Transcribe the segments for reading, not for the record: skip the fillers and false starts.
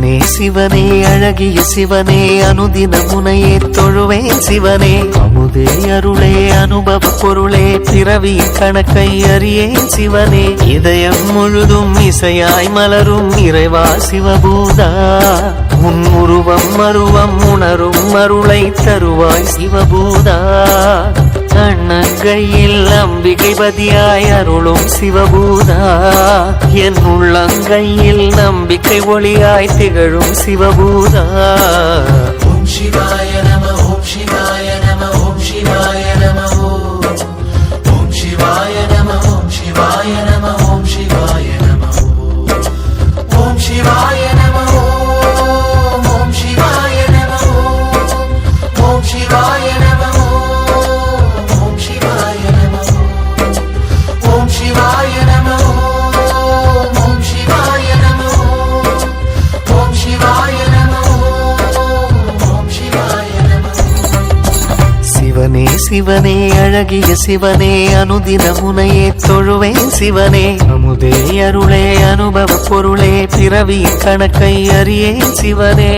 சிவனே சிவனே அழகிய சிவனே அனுதின முனையே தொழுவேன் சிவனே அமுதே அருளே அனுபவ பொருளே பிறவி கணக்கை அறியேன் சிவனே இதயம் முழுதும் இசையாய் மலரும் இறைவா சிவபூதா உன் உருவம் அருவம் உணரும் அருளை தருவாய் சிவபூதா கண்ணங்கையில் அம்பிகை பதியாய் அருளும் சிவபூதா என் உள்ளங்கையில் நம்பிக்கை ஒளியாய் திகழும் சிவபூதா ஓம் சிவாய நம ஓம் சிவாய நம ஓம் சிவாய நம ஓம் சிவாய நம ஓம் சிவாய நம ஓம் சிவாய நம ஓம் சிவாய நம ஓம் சிவாய நம ஓம் சிவாய நம ஓம் சிவாய நம ஓம் சிவாய நம ஓம் சிவாய நம ஓம் சிவாய நம ஓம் சிவாய நம சிவனே சிவனே அழகிய சிவனே அனுதின முனையே தொழுவேன் சிவனே அமுதே அருளே அனுபவ பொருளே பிறவி கணக்கை அறியேன் சிவனே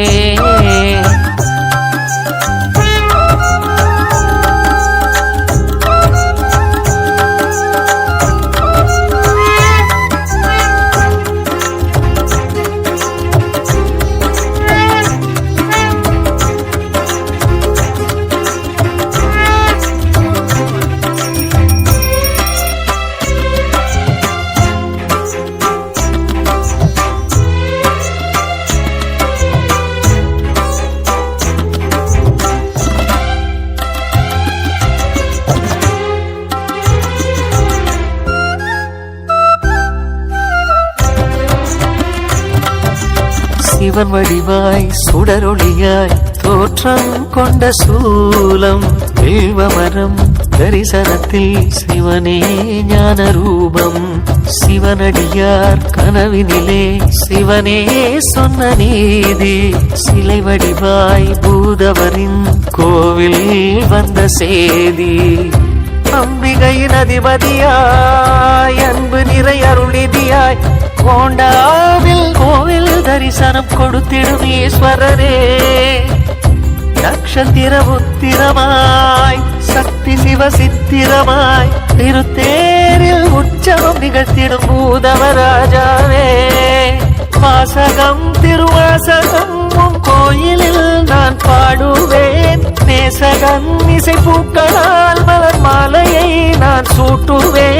சிவன் வடிவாய் சுடரொளியாய் தோற்றம் கொண்ட சூலம் வில்வமரம் தரிசனத்தில் சிவனே ஞான ரூபம் சிவனடியார் கனவினிலே சிவனே சொன்ன நீதி சிலை வடிவாய் பூதவரின் கோவில் வந்த சேதி அம்பிகையின் அதிபதியாய் அன்பு நிறை அருளிதியாய் கோண்டாவில் கோவில் தரிசனம் கொடுத்திடும் ஈஸ்வரரே நட்சத்திர உத்திரமாய் சக்தி சிவ சித்திரமாய் திருத்தேரில் உற்சவம் நிகழ்த்திடும் பூதவராஜாவே வாசகம் திருவாசகம் உன் கோயிலில் நான் பாடுவேன் நேசகன் இசை பூக்களால் மலர் மாலையை நான் சூட்டுவேன்